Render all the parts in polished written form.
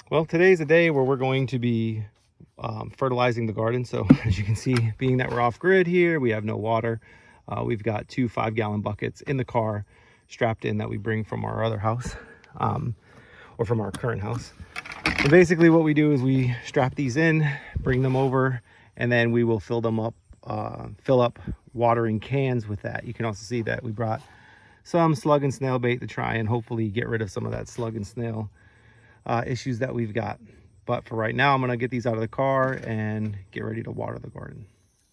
Well, today's a day where we're going to be fertilizing the garden. So as you can see, being that we're off grid here, we have no water. We've got 2 5-gallon buckets in the car strapped in that we bring from our other house, or from our current house. And basically what we do is we strap these in, bring them over, and then we will fill up watering cans with that. You can also see that we brought some slug and snail bait to try and hopefully get rid of some of that slug and snail issues that we've got. But for right now, I'm gonna get these out of the car and get ready to water the garden.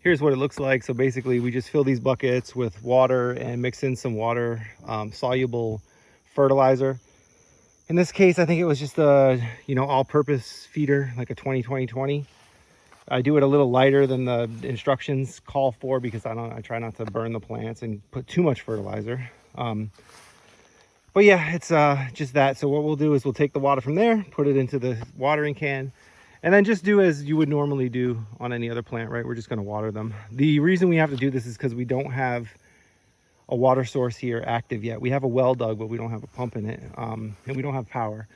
Here's what it looks like. So basically we just fill these buckets with water and mix in some water soluble fertilizer. In this case, I think it was just a all-purpose feeder, like a 20-20-20. I do it a little lighter than the instructions call for because I try not to burn the plants and put too much fertilizer. But yeah, it's just that. So what we'll do is we'll take the water from there, put it into the watering can, and then just do as you would normally do on any other plant, right? We're just going to water them. The reason we have to do this is because we don't have a water source here active yet. We have a well dug, but we don't have a pump in it, and we don't have power.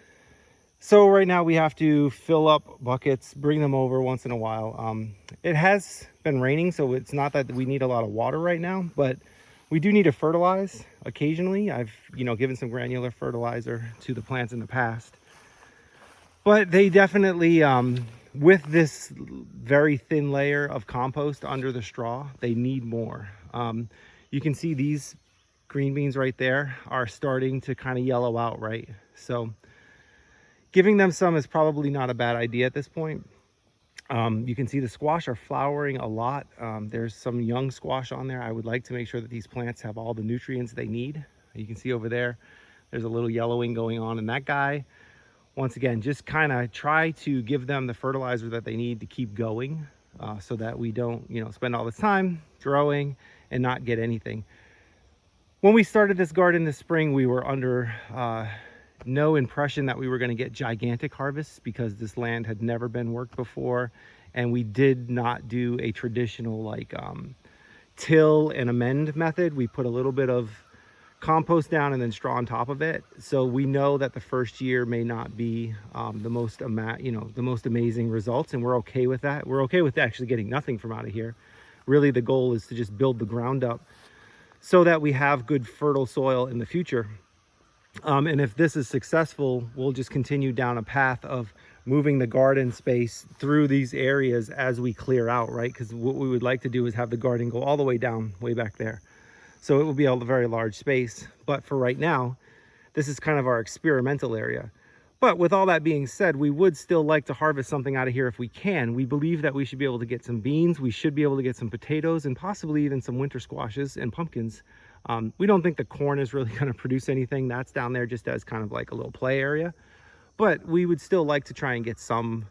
So right now we have to fill up buckets, bring them over once in a while. It has been raining, so it's not that we need a lot of water right now, but we do need to fertilize occasionally. I've given some granular fertilizer to the plants in the past, but they definitely, with this very thin layer of compost under the straw, they need more. You can see these green beans right there are starting to kind of yellow out, right? So giving them some is probably not a bad idea at this point. You can see the squash are flowering a lot. There's some young squash on there. I would like to make sure that these plants have all the nutrients they need. You can see over there, there's a little yellowing going on in that guy. Once again, just kind of try to give them the fertilizer that they need to keep going, so that we don't, spend all this time growing and not get anything. When we started this garden this spring, we were under no impression that we were going to get gigantic harvests because this land had never been worked before, and we did not do a traditional like till and amend method. We put a little bit of compost down and then straw on top of it. So we know that the first year may not be the most amazing results, and we're okay with that. We're okay with actually getting nothing from out of here. Really, the goal is to just build the ground up so that we have good fertile soil in the future. And if this is successful, we'll just continue down a path of moving the garden space through these areas as we clear out, right? Because what we would like to do is have the garden go all the way down, way back there. So it will be a very large space. But for right now, this is kind of our experimental area. But with all that being said, we would still like to harvest something out of here if we can. We believe that we should be able to get some beans. We should be able to get some potatoes and possibly even some winter squashes and pumpkins. We don't think the corn is really going to produce anything. That's down there just as kind of like a little play area. But we would still like to try and get some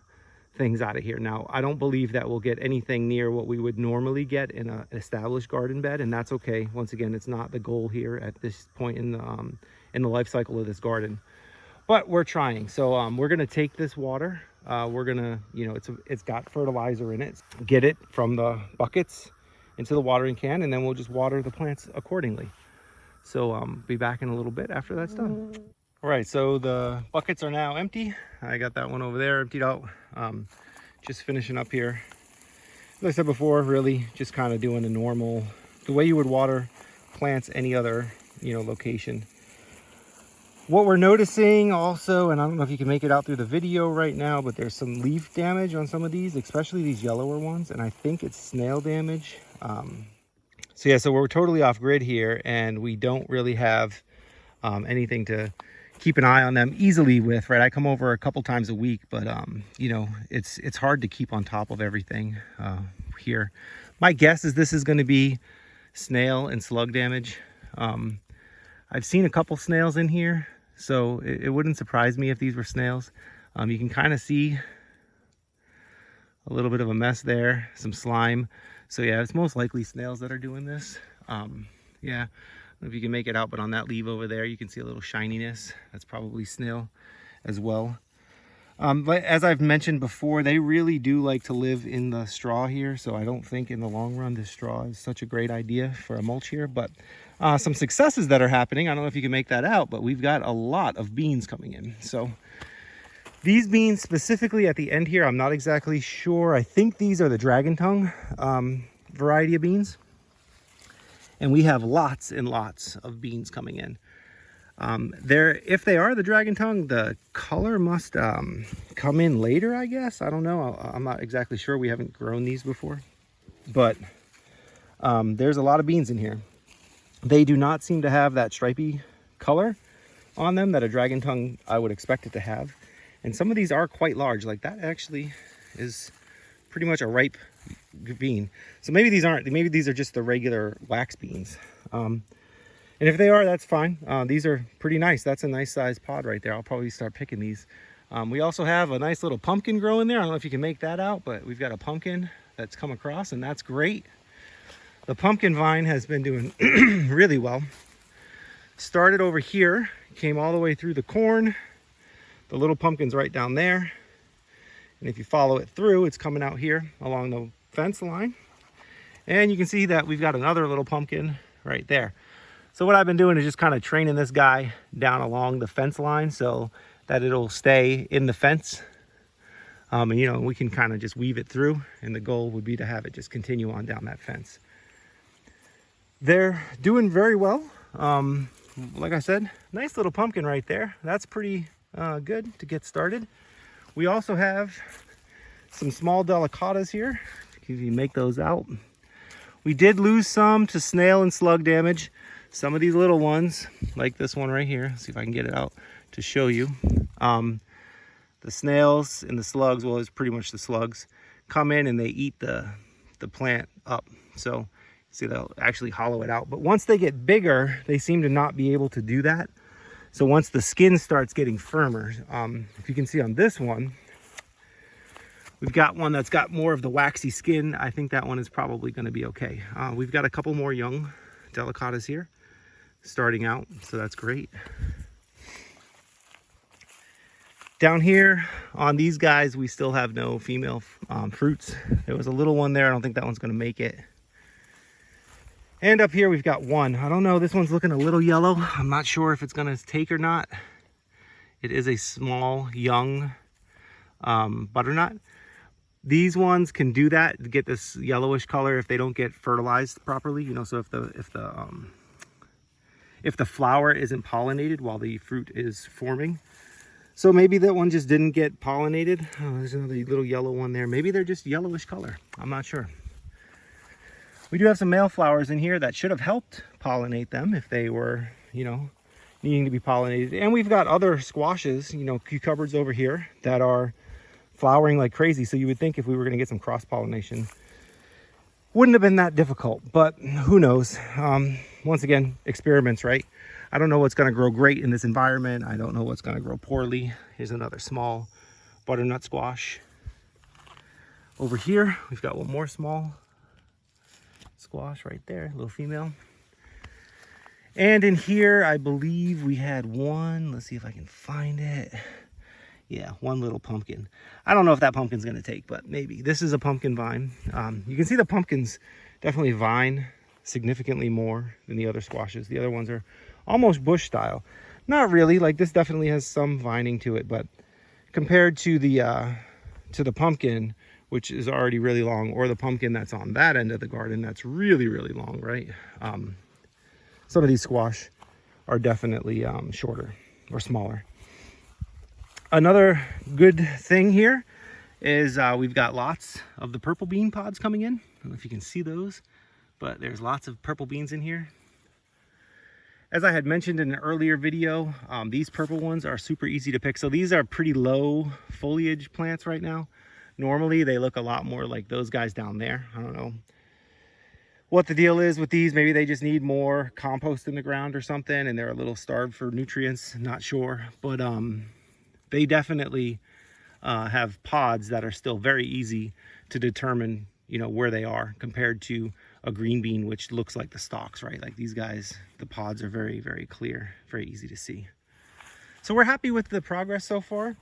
things out of here. Now, I don't believe that we'll get anything near what we would normally get in an established garden bed, and that's okay. Once again, it's not the goal here at this point in the life cycle of this garden. But we're trying. So we're going to take this water. We're going to, it's got fertilizer in it. Get it from the buckets into the watering can, and then we'll just water the plants accordingly. So be back in a little bit after that's done. All right, so the buckets are now empty. I got that one over there emptied out. Just finishing up here. As I said before, really just kind of doing the way you would water plants any other, location. What we're noticing also, and I don't know if you can make it out through the video right now, but there's some leaf damage on some of these, especially these yellower ones, and I think it's snail damage. So we're totally off grid here, and we don't really have anything to keep an eye on them easily with, right? I come over a couple times a week, but it's hard to keep on top of everything here. My guess is this is going to be snail and slug damage. I've seen a couple snails in here, so it wouldn't surprise me if these were snails. You can kind of see a little bit of a mess there, some slime. So yeah, it's most likely snails that are doing this. Yeah, I don't know if you can make it out, but on that leaf over there, you can see a little shininess. That's probably snail as well. But as I've mentioned before, they really do like to live in the straw here. So I don't think in the long run, this straw is such a great idea for a mulch here. But some successes that are happening, I don't know if you can make that out, but we've got a lot of beans coming in. So These beans specifically at the end here, I'm not exactly sure. I think these are the dragon tongue variety of beans. And we have lots and lots of beans coming in. If they are the dragon tongue, the color must come in later, I guess. I don't know. I'm not exactly sure. We haven't grown these before. But there's a lot of beans in here. They do not seem to have that stripy color on them that a dragon tongue I would expect it to have. And some of these are quite large. Like that actually is pretty much a ripe bean. So maybe these aren't, maybe these are just the regular wax beans. And if they are, that's fine. These are pretty nice. That's a nice sized pod right there. I'll probably start picking these. We also have a nice little pumpkin growing there. I don't know if you can make that out, but we've got a pumpkin that's come across, and that's great. The pumpkin vine has been doing really well. Started over here, came all the way through the corn. The little pumpkin's right down there. And if you follow it through, it's coming out here along the fence line. And you can see that we've got another little pumpkin right there. So what I've been doing is just kind of training this guy down along the fence line so that it'll stay in the fence. And you know, we can kind of just weave it through, and the goal would be to have it just continue on down that fence. They're doing very well. Like I said, nice little pumpkin right there. That's pretty good to get started. We also have some small delicatas here. If you make those out. We did lose some to snail and slug damage. Some of these little ones, like this one right here, see if I can get it out to show you. The snails and the slugs, well, it's pretty much the slugs, come in and they eat the plant up. So see, they'll actually hollow it out. But once they get bigger, they seem to not be able to do that. So once the skin starts getting firmer, if you can see on this one, we've got one that's got more of the waxy skin. I think that one is probably going to be okay. We've got a couple more young delicatas here starting out, so that's great. Down here on these guys, we still have no female fruits. There was a little one there. I don't think that one's going to make it. And up here we've got one. I don't know, this one's looking a little yellow. I'm not sure if it's gonna take or not. It is a small, young butternut. These ones can do that, to get this yellowish color if they don't get fertilized properly. You know, so if the flower isn't pollinated while the fruit is forming. So maybe that one just didn't get pollinated. Oh, there's another little yellow one there. Maybe they're just yellowish color. I'm not sure. We do have some male flowers in here that should have helped pollinate them if they were, you know, needing to be pollinated. And we've got other squashes, you know, cucumbers over here that are flowering like crazy. So you would think if we were going to get some cross-pollination, wouldn't have been that difficult, but who knows? Once again, experiments, right? I don't know what's going to grow great in this environment. I don't know what's going to grow poorly. Here's another small butternut squash. Over here, we've got one more small squash right there, little female. And in here, I believe we had one. Let's see if I can find it. Yeah, one little pumpkin. I don't know if that pumpkin's going to take, but maybe. This is a pumpkin vine. You can see the pumpkins definitely vine significantly more than the other squashes. The other ones are almost bush style. Not really, like this definitely has some vining to it, but compared to the pumpkin, which is already really long, or the pumpkin that's on that end of the garden, that's really, really long, right? Some of these squash are definitely shorter or smaller. Another good thing here is we've got lots of the purple bean pods coming in. I don't know if you can see those, but there's lots of purple beans in here. As I had mentioned in an earlier video, these purple ones are super easy to pick. So these are pretty low foliage plants right now. Normally they look a lot more like those guys down there. I don't know what the deal is with these. Maybe they just need more compost in the ground or something, and they're a little starved for nutrients. Not sure, but they definitely have pods that are still very easy to determine, you know, where they are compared to a green bean, which looks like the stalks, right? Like these guys, the pods are very, very clear, very easy to see. So we're happy with the progress so far.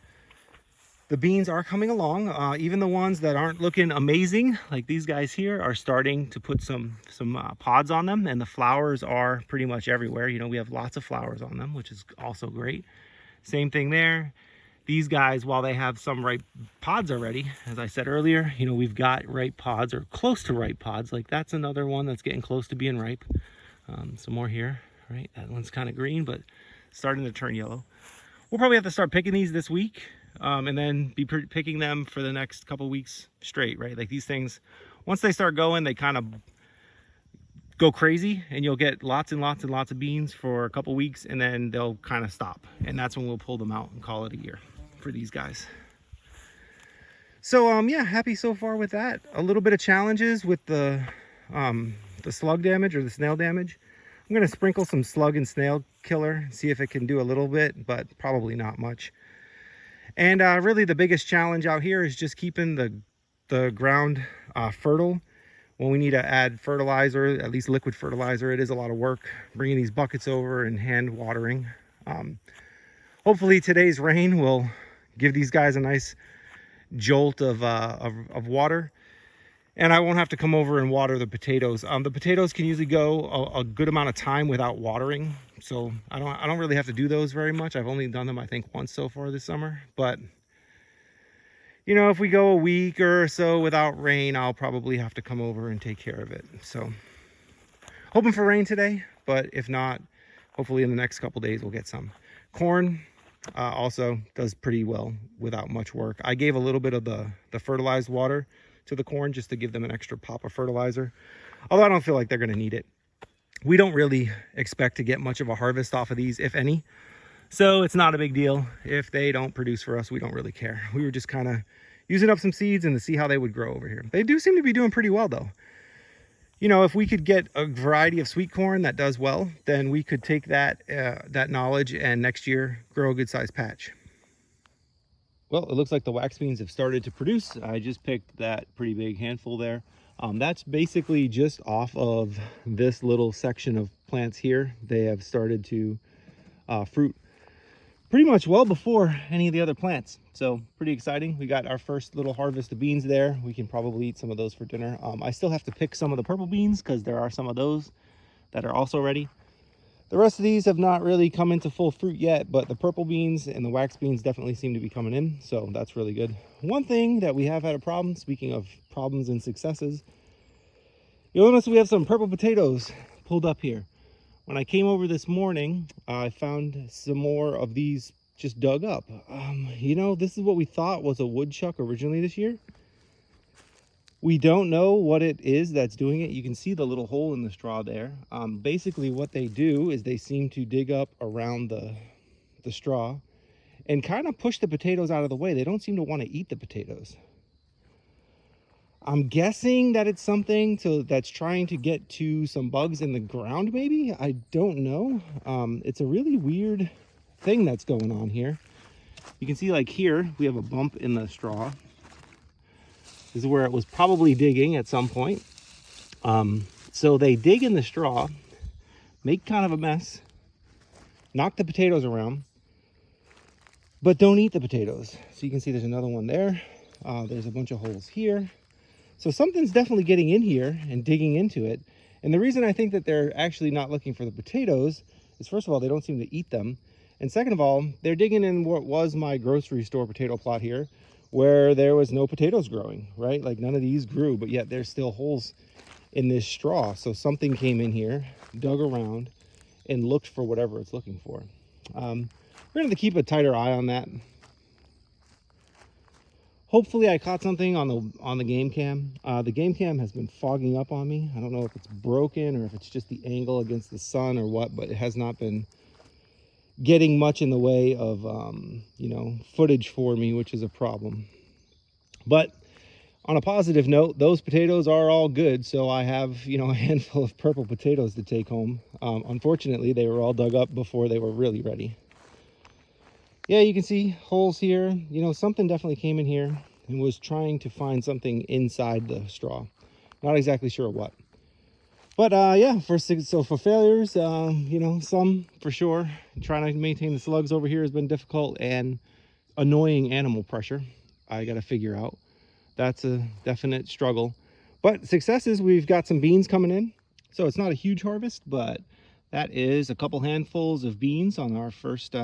The beans are coming along. Even the ones that aren't looking amazing, like these guys here, are starting to put some pods on them, and the flowers are pretty much everywhere. You know, we have lots of flowers on them, which is also great. Same thing there. these guys, while they have some ripe pods already, as I said earlier, you know, we've got ripe pods or close to ripe pods. Like that's another one that's getting close to being ripe. Some more here, right? That one's kind of green, but starting to turn yellow. We'll probably have to start picking these this week, and then be picking them for the next couple weeks straight, right? Like these things, once they start going, they kind of go crazy, and you'll get lots and lots and lots of beans for a couple weeks, and then they'll kind of stop. And that's when we'll pull them out and call it a year for these guys. So yeah, happy so far with that. A little bit of challenges with the slug damage or the snail damage. I'm going to sprinkle some slug and snail killer, see if it can do a little bit, but probably not much. And really the biggest challenge out here is just keeping the ground fertile. When we need to add fertilizer, at least liquid fertilizer, it is a lot of work bringing these buckets over and hand watering. Hopefully today's rain will give these guys a nice jolt of water, and I won't have to come over and water the potatoes. The potatoes can usually go a good amount of time without watering, so I don't really have to do those very much. I've only done them, I think, once so far this summer. But you know, if we go a week or so without rain, I'll probably have to come over and take care of it. So hoping for rain today, but if not, hopefully in the next couple days we'll get some. Corn also does pretty well without much work. I gave a little bit of the fertilized water to the corn just to give them an extra pop of fertilizer, although I don't feel like they're going to need it. We don't really expect to get much of a harvest off of these, if any, so it's not a big deal. If they don't produce for us, we don't really care. We were just kind of using up some seeds and to see how they would grow over here. They do seem to be doing pretty well though. You know, if we could get a variety of sweet corn that does well, then we could take that knowledge and next year grow a good sized patch. Well, it looks like the wax beans have started to produce. I just picked that pretty big handful there. That's basically just off of this little section of plants here. They have started to fruit pretty much well before any of the other plants. So pretty exciting. We got our first little harvest of beans there. We can probably eat some of those for dinner. I still have to pick some of the purple beans because there are some of those that are also ready. The rest of these have not really come into full fruit yet, but the purple beans and the wax beans definitely seem to be coming in, so that's really good. One thing that we have had a problem, speaking of problems and successes, you'll notice we have some purple potatoes pulled up here. When I came over this morning, I found some more of these just dug up. You know, this is what we thought was a woodchuck originally this year. We don't know what it is that's doing it. You can see the little hole in the straw there. Basically what they do is they seem to dig up around the straw and kind of push the potatoes out of the way. They don't seem to want to eat the potatoes. I'm guessing that it's something that's trying to get to some bugs in the ground, maybe? I don't know. It's a really weird thing that's going on here. You can see like here, we have a bump in the straw. This is where it was probably digging at some point. So they dig in the straw, make kind of a mess, knock the potatoes around, but don't eat the potatoes. So you can see there's another one there. There's a bunch of holes here. So something's definitely getting in here and digging into it. And the reason I think that they're actually not looking for the potatoes is, first of all, they don't seem to eat them. And second of all, they're digging in what was my grocery store potato plot here, where there was no potatoes growing, right? Like none of these grew, but yet there's still holes in this straw. So something came in here, dug around, and looked for whatever it's looking for. We're going to have to keep a tighter eye on that. Hopefully I caught something on the game cam. The game cam has been fogging up on me. I don't know if it's broken or if it's just the angle against the sun or what, but it has not been getting much in the way of, you know, footage for me, which is a problem. But on a positive note, those potatoes are all good. So I have, you know, a handful of purple potatoes to take home. Unfortunately, they were all dug up before they were really ready. Yeah, you can see holes here. You know, something definitely came in here and was trying to find something inside the straw. Not exactly sure what. But yeah, for failures, you know, some for sure. Trying to maintain the slugs over here has been difficult, and annoying animal pressure I got to figure out. That's a definite struggle. But successes, we've got some beans coming in. So it's not a huge harvest, but that is a couple handfuls of beans on our first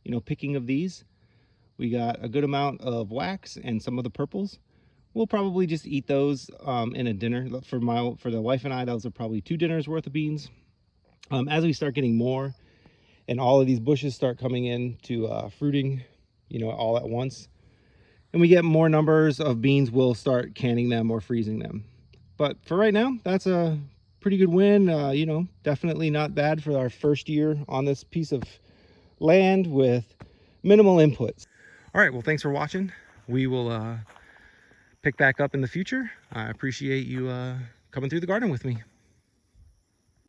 you know, picking of these. We got a good amount of wax and some of the purples. We'll probably just eat those in a dinner. For the wife and I, those are probably 2 dinners worth of beans. As we start getting more and all of these bushes start coming in to fruiting, you know, all at once, and we get more numbers of beans, we'll start canning them or freezing them. But for right now, that's a pretty good win. You know, definitely not bad for our first year on this piece of land with minimal inputs. All right, well, thanks for watching. We will pick back up in the future. I appreciate you coming through the garden with me.